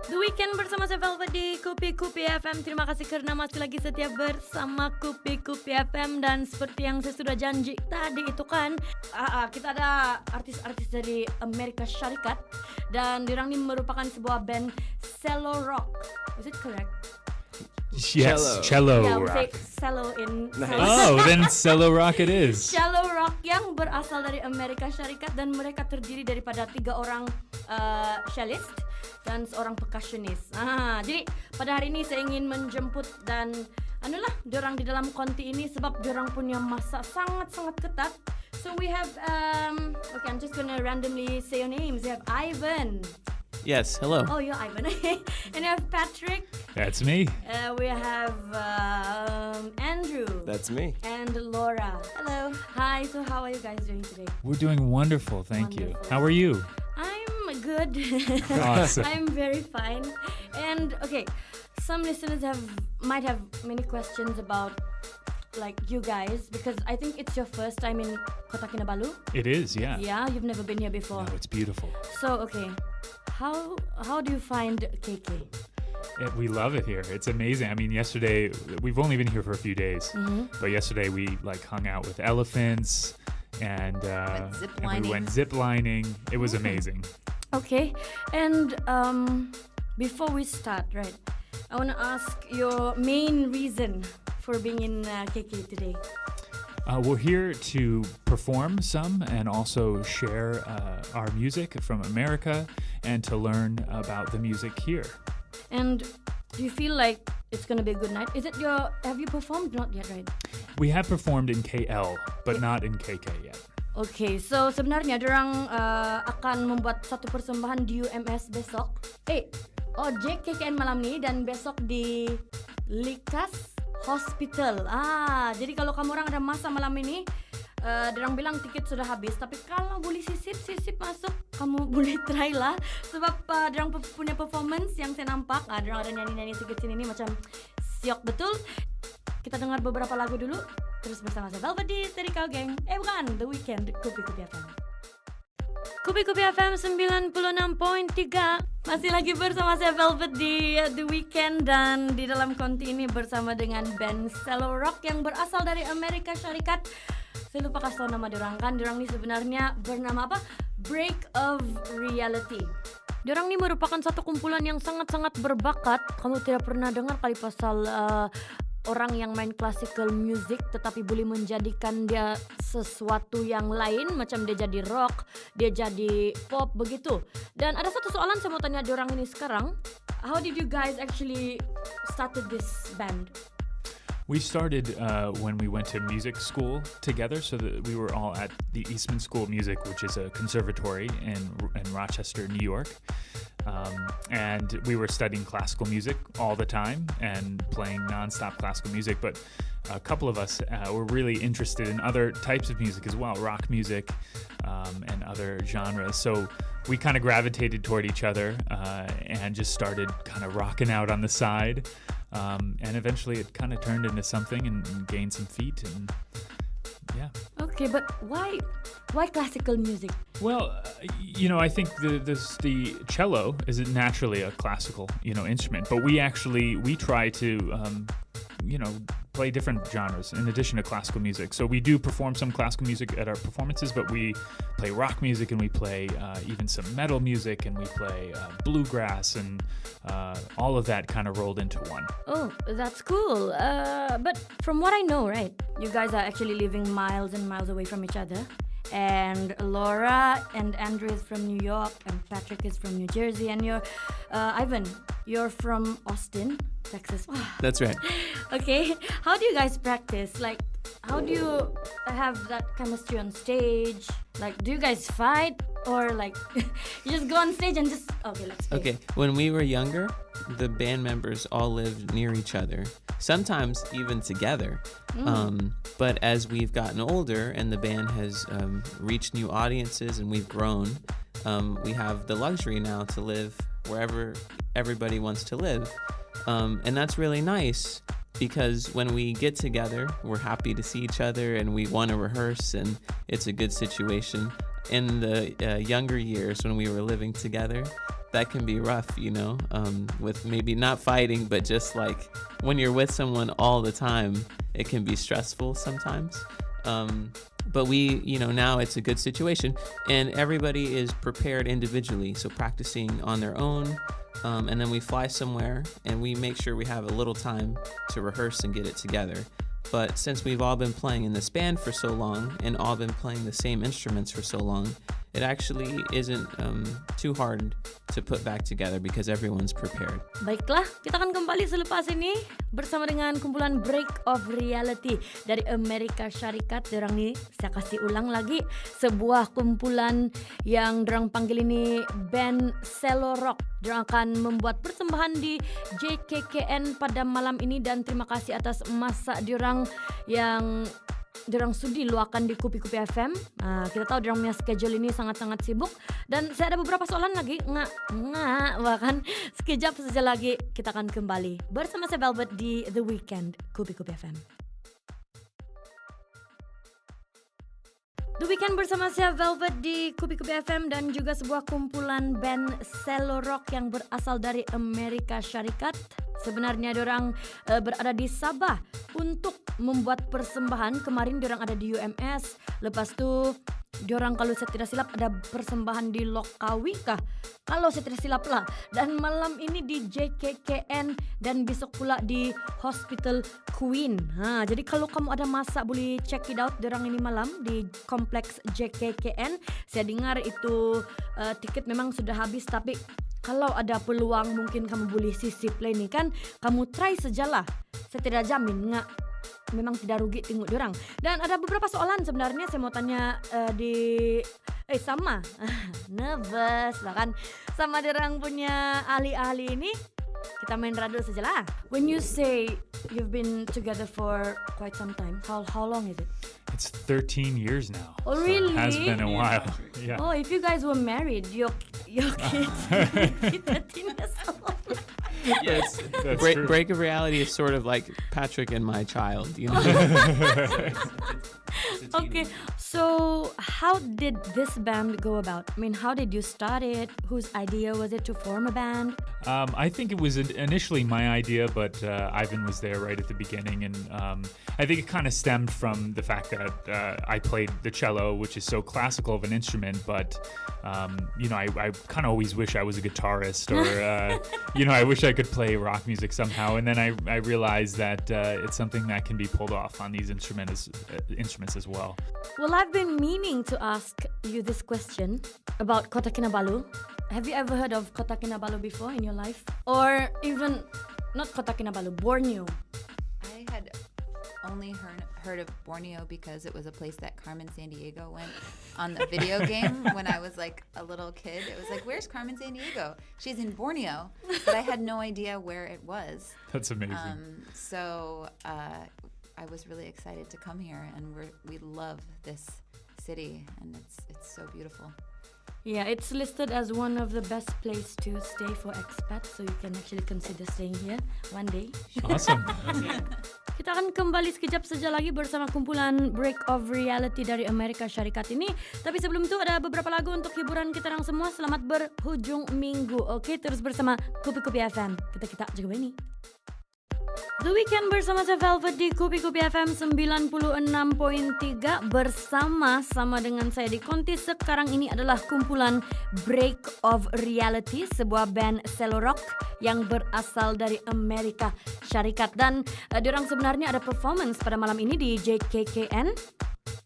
The Weekend bersama saya Velvet di Kupi FM. Terima kasih karena masih lagi setia bersama Kupi FM. Dan seperti yang saya sudah janji tadi itu kan, kita ada artis-artis dari Amerika Syarikat. Dan dirang ini merupakan sebuah band cello rock. Is it correct? Yes, cello yeah, we rock. say cello in Nice. Oh, then cello rock it is. Cello rock yang berasal dari Amerika Syarikat dan mereka terdiri daripada 3 orang cellist dan seorang percussionist. Jadi pada hari ini saya ingin menjemput dan dorang di dalam konti ini sebab dorang punya masa sangat-sangat ketat. So we have okay, I'm just gonna randomly say your names. We have Ivan. Yes, hello. Oh, you're Ivan. And we have Patrick. That's me. We have Andrew. That's me. And Laura. Hello. Hi, so how are you guys doing today? We're doing wonderful, thank you. Wonderful. How are you? I'm good. Awesome. I'm very fine. And okay, some listeners might have many questions about like you guys because I think it's your first time in Kota Kinabalu. It is, yeah. Yeah, you've never been here before. No, it's beautiful. So okay, how do you find KK? We love it here. It's amazing. I mean, yesterday, we've only been here for a few days, but yesterday we hung out with elephants and we went zip lining. It was amazing. Okay, and before we start, right, I want to ask your main reason for being in KK today. We're here to perform some and also share our music from America and to learn about the music here. And do you feel like it's going to be a good night? Have you performed? Not yet, right? We have performed in KL, but not in KK yet. Okay, so sebenarnya dorang akan membuat satu persembahan di UMS besok. Ojek KKN malam ni dan besok di Likas Hospital. Jadi kalau kamu orang ada masa malam ini, dorang bilang tiket sudah habis. Tapi kalau boleh sisip masuk, kamu boleh try lah. Sebab dorang punya performance yang saya nampak, dorang ada nyanyi-nyanyi sedikit sini macam siok betul. Kita dengar beberapa lagu dulu. Terus bersama saya Velvet di Sterikal Gang. Bukan, The Weekend, Kupi FM. Kupi FM 96.3. Masih lagi bersama saya Velvet di The Weekend. Dan di dalam konti ini bersama dengan band cello rock yang berasal dari Amerika Syarikat. Saya lupa kasih tahu nama dorang kan. Dorang ini sebenarnya bernama apa? Break of Reality. Dorang ini merupakan satu kumpulan yang sangat-sangat berbakat. Kamu tidak pernah dengar kali pasal orang yang main classical music tetapi boleh menjadikan dia sesuatu yang lain, macam dia jadi rock, dia jadi pop begitu. Dan ada satu soalan saya mau tanya dorang ini sekarang. How did you guys actually started this band? We started when we went to music school together, so that we were all at the Eastman School of Music, which is a conservatory in Rochester, New York. And we were studying classical music all the time and playing nonstop classical music. But a couple of us were really interested in other types of music as well, rock music and other genres. So we kind of gravitated toward each other and just started kind of rocking out on the side. And eventually it kind of turned into something and gained some feet and yeah. Okay, but why classical music? Well, I think the cello is naturally a classical, instrument, but we try to, play different genres in addition to classical music. So we do perform some classical music at our performances, but we play rock music and we play even some metal music and we play bluegrass and all of that kind of rolled into one. Oh, that's cool. But from what I know, right, you guys are actually living miles and miles away from each other. And Laura and Andrew is from New York and Patrick is from New Jersey and Ivan, you're from Austin, Texas. That's right. Okay, how do you guys practice? Like, how do you have that chemistry on stage? Like, do you guys fight or like you just go on stage and just let's play? Okay, when we were younger, the band members all lived near each other, sometimes even together. But as we've gotten older and the band has reached new audiences and we've grown, we have the luxury now to live wherever everybody wants to live. And that's really nice because when we get together, we're happy to see each other and we want to rehearse and it's a good situation. In the younger years when we were living together, that can be rough, with maybe not fighting, but just like when you're with someone all the time, it can be stressful sometimes. But we, now it's a good situation, and everybody is prepared individually, so practicing on their own, and then we fly somewhere and we make sure we have a little time to rehearse and get it together. But since we've all been playing in this band for so long and all been playing the same instruments for so long, it actually isn't too hard to put back together because everyone's prepared. Baiklah, kita akan kembali selepas ini bersama dengan kumpulan Break of Reality dari Amerika Syarikat. Dorang ni, saya kasih ulang lagi, sebuah kumpulan yang dorang panggil ini band Cello Rock. Dorang akan membuat persembahan di JKKN pada malam ini, dan terima kasih atas masa dorang yang dorang sudi luahkan di Kupi FM. Kita tahu dorang punya schedule ini sangat-sangat sibuk, dan saya ada beberapa soalan lagi. Bahkan sekejap saja lagi kita akan kembali bersama saya Velvet di The Weekend Kupi FM. The Weekend bersama saya Velvet di Kupi FM dan juga sebuah kumpulan band Cello Rock yang berasal dari Amerika Syarikat. Sebenarnya dorang berada di Sabah untuk membuat persembahan. Kemarin dorang ada di UMS. Lepas tu dorang, kalau saya tidak silap, ada persembahan di Lokawi kah? Kalau saya tidak silap lah. Dan malam ini di JKKN dan besok pula di Hospital Queen. Jadi kalau kamu ada masa boleh check it out dorang ini malam di kompleks JKKN. Saya dengar itu tiket memang sudah habis, tapi kalau ada peluang mungkin kamu boleh sisip lah ini kan. Kamu try sajalah. Saya tidak jamin, memang tidak rugi tengok diorang. Dan ada beberapa soalan sebenarnya saya mau tanya sama nervous lah kan, sama diorang punya ahli-ahli ini. Kita main rado sajalah. When you say you've been together for quite some time, how long is it? It's 13 years now. Oh, so really? It has been a while. Yeah. Oh, if you guys were married, your kids would be 13 years old. Yes, Break of Reality is sort of like Patrick and my child, Okay, so how did this band go about? I mean, how did you start it? Whose idea was it to form a band? I think it was initially my idea, but Ivan was there right at the beginning, and I think it kind of stemmed from the fact that I played the cello, which is so classical of an instrument, but I kind of always wish I was a guitarist, or I wish I could play rock music somehow, and then I realized that it's something that can be pulled off on these instruments as well. Well, I've been meaning to ask you this question about Kota Kinabalu. Have you ever heard of Kota Kinabalu before in your life? Or even, not Kota Kinabalu, Borneo? I had only heard of Borneo because it was a place that Carmen Sandiego went on the video game when I was like a little kid. It was like, where's Carmen Sandiego? She's in Borneo, but I had no idea where it was. That's amazing. So I was really excited to come here, and we love this city, and it's so beautiful. Yeah, it's listed as one of the best places to stay for expats, so you can actually consider staying here one day. Awesome. Kita akan kembali sekejap saja lagi bersama kumpulan Break of Reality dari Amerika Syarikat ini. Tapi sebelum itu ada beberapa lagu untuk hiburan kita orang semua. Selamat berhujung minggu. Oke, terus bersama Kupi FM. Kita juga ini. The Weekend bersama saya Velvet di Kupi FM 96.3 bersama dengan saya di Konti. Sekarang ini adalah kumpulan Break of Reality, sebuah band cello rock yang berasal dari Amerika Syarikat. Dan diorang sebenarnya ada performance pada malam ini di JKKN.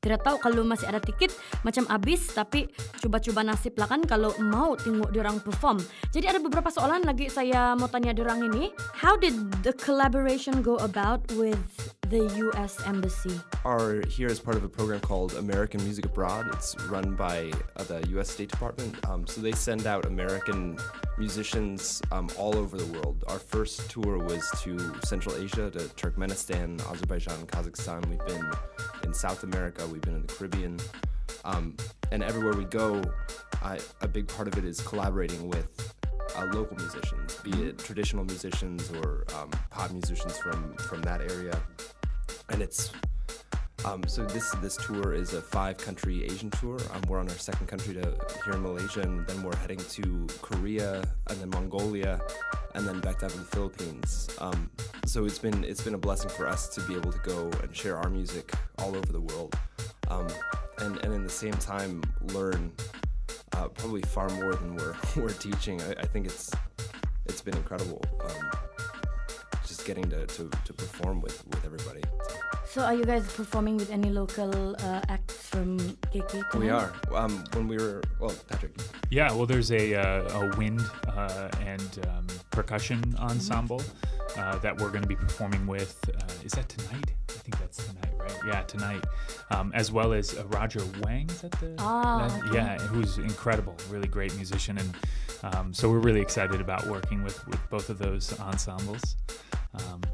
Tidak tahu kalau masih ada tiket, macam habis, tapi coba-coba nasib lah kan kalau mau tengok diorang perform. Jadi ada beberapa soalan lagi saya mau tanya diorang ini. How did the collaboration go about with the US Embassy? Are here as part of a program called American Music Abroad. It's run by the US State Department. So they send out American musicians all over the world. Our first tour was to Central Asia, to Turkmenistan, Azerbaijan, Kazakhstan. We've been in South America, we've been in the Caribbean. And everywhere we go, a big part of it is collaborating with local musicians, be it traditional musicians or pop musicians from that area. And it's So this tour is a 5-country Asian tour. We're on our second country here in Malaysia, and then we're heading to Korea, and then Mongolia, and then back down to the Philippines. So it's been a blessing for us to be able to go and share our music all over the world, and in the same time learn probably far more than we're teaching. I think it's been incredible, just getting to perform with everybody. So are you guys performing with any local acts from KK tonight? We are. When we were, Patrick. Yeah, well, there's a wind and percussion ensemble that we're going to be performing with. Is that tonight? I think that's tonight, right? Yeah, tonight. As well as Roger Wang. Is that the? Okay. Yeah, who's incredible, really great musician, and so we're really excited about working with both of those ensembles.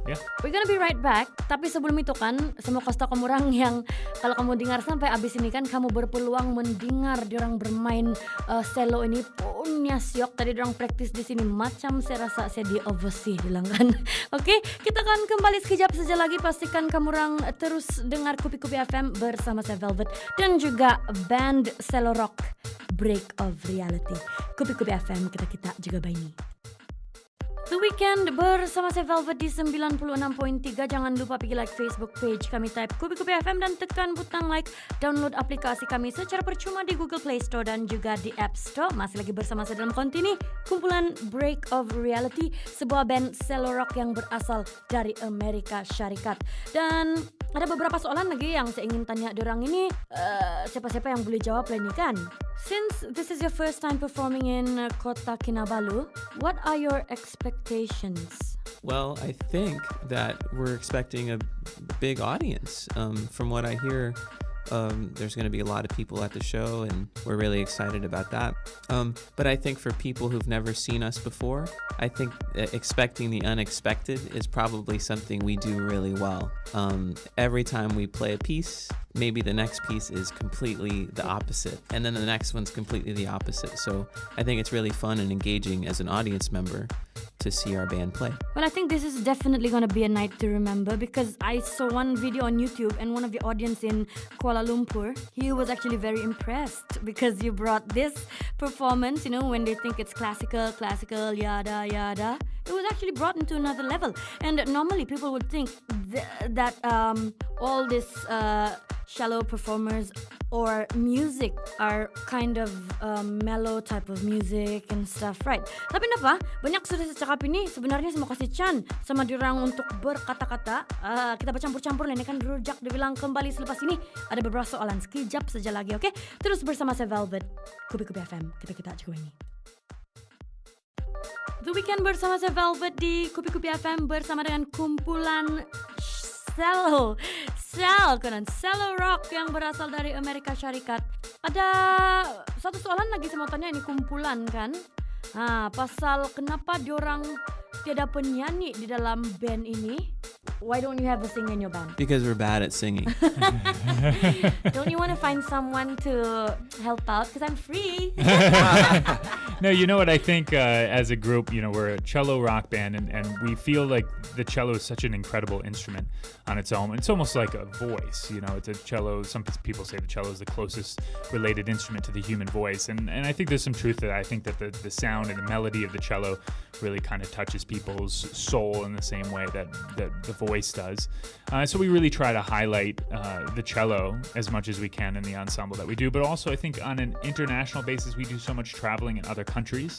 Yeah. We're gonna be right back. Tapi sebelum itu kan, semua kasta kamurang yang kalau kamu dengar sampai abis ini kan kamu berpeluang mendengar diorang bermain cello ini punya siok. Tadi diorang praktis di sini macam saya rasa saya di oversee bilang kan. Oke, kita akan kembali sekejap saja lagi. Pastikan kamurang terus dengar Kupi FM bersama saya Velvet dan juga band cello rock Break of Reality. Kupi FM kita juga baini. The Weekend bersama saya Velvet di 96.3. Jangan lupa pergi like Facebook page kami, type Kupi FM dan tekan butang like. Download aplikasi kami secara percuma di Google Play Store dan juga di App Store. Masih lagi bersama saya dalam kontini kumpulan Break of Reality, sebuah band cello rock yang berasal dari Amerika Syarikat. Dan ada beberapa soalan lagi yang saya ingin tanya diorang ini. Siapa-siapa yang boleh jawab lah ini kan? Since this is your first time performing in Kota Kinabalu, what are your expectations? Well, I think that we're expecting a big audience. From what I hear, there's going to be a lot of people at the show, and we're really excited about that. But I think for people who've never seen us before, I think expecting the unexpected is probably something we do really well. Every time we play a piece, maybe the next piece is completely the opposite, and then the next one's completely the opposite. So I think it's really fun and engaging as an audience member to see our band play. Well, I think this is definitely going to be a night to remember, because I saw one video on YouTube and one of the audience in Kuala Lumpur, he was actually very impressed because you brought this performance, you know, when they think it's classical, yada, yada. It was actually brought into another level. And normally people would think that all this shallow performers or music are kind of mellow type of music and stuff, right? Tapi napa? Banyak sudah saya cakap ini, sebenarnya saya mau kasih chance sama dirang untuk berkata-kata. Kita bercampur-campur lah, ini kan rujak dibilang kembali selepas ini. Ada beberapa soalan, sekejap saja lagi, oke? Terus bersama saya Velvet, Kupi FM, kita juga ini. The Weekend bersama saya Velvet di Kupi FM bersama dengan kumpulan cello rock yang berasal dari Amerika Syarikat. Ada satu soalan lagi saya mau tanya, ini kumpulan kan? Pasal kenapa diorang tiada penyanyi di dalam band ini? Why don't you have a singer in your band? Because we're bad at singing. Don't you want to find someone to help out? Because I'm free. No, you know what? I think as a group, you know, we're a cello rock band, and we feel like the cello is such an incredible instrument on its own. It's almost like a voice, you know. It's a cello. Some people say the cello is the closest related instrument to the human voice, and I think there's some truth to that. I think that the sound and the melody of the cello really kind of touches people's soul in the same way that the voice does. So we really try to highlight the cello as much as we can in the ensemble that we do, but also I think on an international basis we do so much traveling in other countries,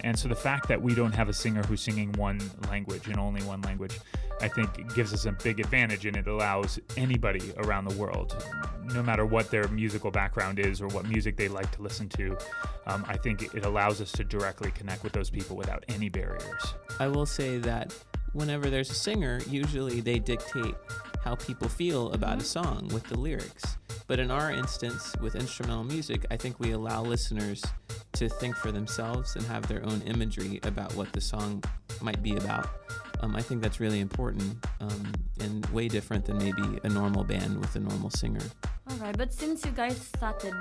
and so the fact that we don't have a singer who's singing one language and only one language, I think gives us a big advantage, and it allows anybody around the world, no matter what their musical background is or what music they like to listen to, I think it allows us to directly connect with those people without any barriers. I will say that whenever there's a singer, usually they dictate how people feel about a song with the lyrics. But in our instance, with instrumental music, I think we allow listeners to think for themselves and have their own imagery about what the song might be about. I think that's really important and way different than maybe a normal band with a normal singer. Alright, but since you guys started,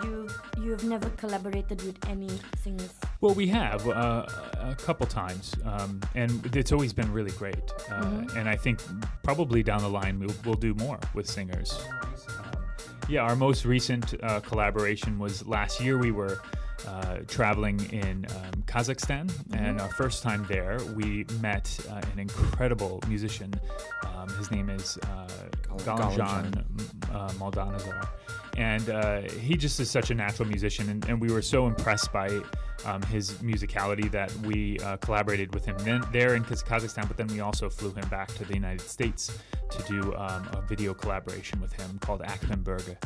you've never collaborated with any singers. Well, we have a couple times, and it's always been really great. And I think probably down the line we'll do more with singers. Yeah, our most recent collaboration was last year. We were traveling in Kazakhstan, and our first time there, we met an incredible musician. His name is Galanjan Maldanazar. And he just is such a natural musician, and we were so impressed by his musicality that we collaborated with him there in Kazakhstan, but then we also flew him back to the United States to do a video collaboration with him called Akmenberge.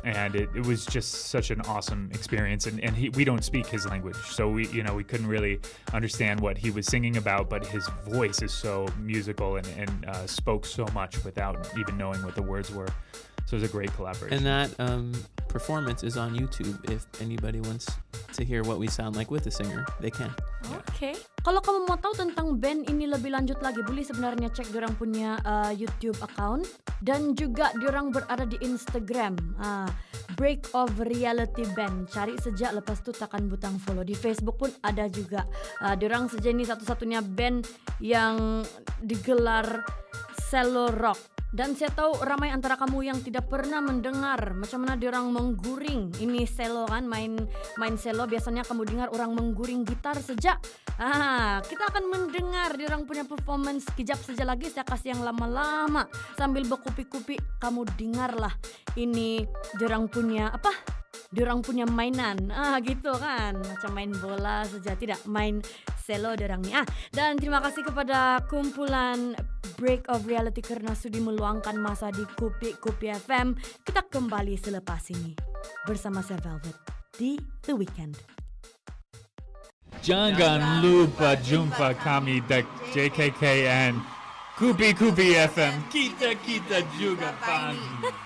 And it was just such an awesome experience, and we don't speak his language, so we couldn't really understand what he was singing about, but his voice is so musical and spoke so much without even knowing what the words were. So it was a great collaboration. And that performance is on YouTube. If anybody wants to hear what we sound like with a singer, they can. Okay. Kalau kamu mau tahu tentang band ini lebih lanjut lagi, boleh sebenarnya cek diorang punya YouTube account, dan juga diorang berada di Instagram, Break of Reality Band. Cari sejak, lepas tu tekan butang follow. Di Facebook pun ada juga. Diorang saja ini satu-satunya band yang digelar cello rock. Dan saya tahu ramai antara kamu yang tidak pernah mendengar macam mana diorang mengguring ini cello kan, main cello. Biasanya kamu dengar orang mengguring gitar sejak. Kita akan mendengar diorang punya performance kejap saja lagi. Saya kasih yang lama-lama sambil berkupi-kupi. Kamu dengarlah ini diorang punya apa? Diorang punya mainan. Gitu kan. Macam main bola saja, tidak main cello diorang ni. Dan terima kasih kepada kumpulan Break of Reality karena sudi meluangkan masa di Kupi FM. Kita kembali selepas ini bersama saya Velvet di The Weekend. Jangan lupa jumpa kami di JKKN Kupi FM. Kita juga funny.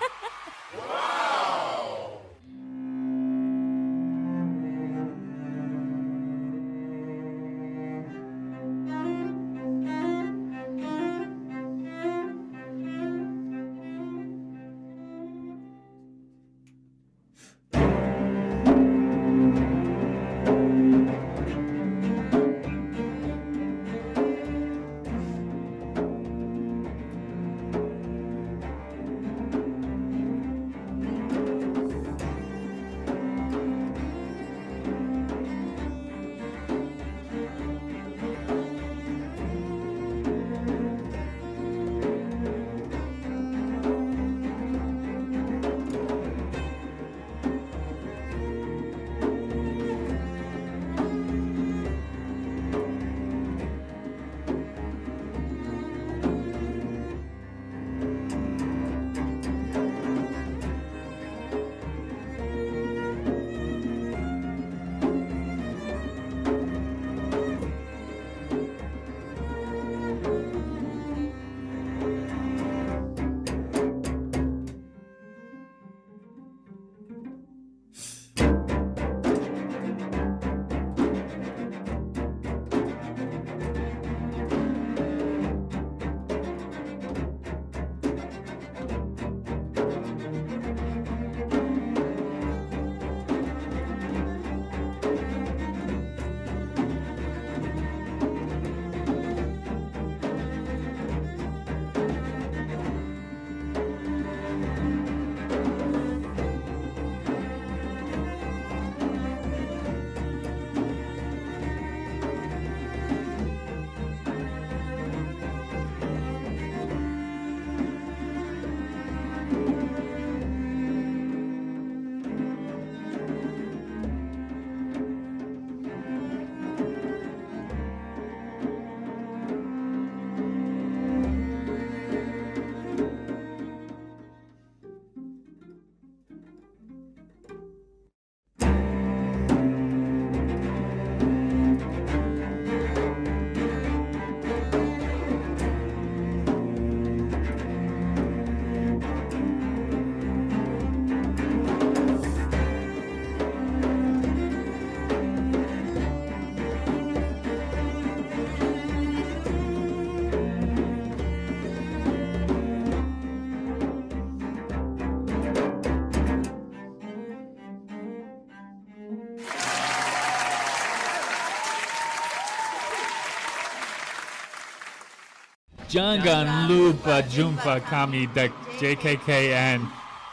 Jangan lupa jumpa kami di JKKN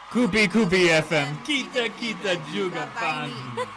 Kupi FM. Kita juga bangga.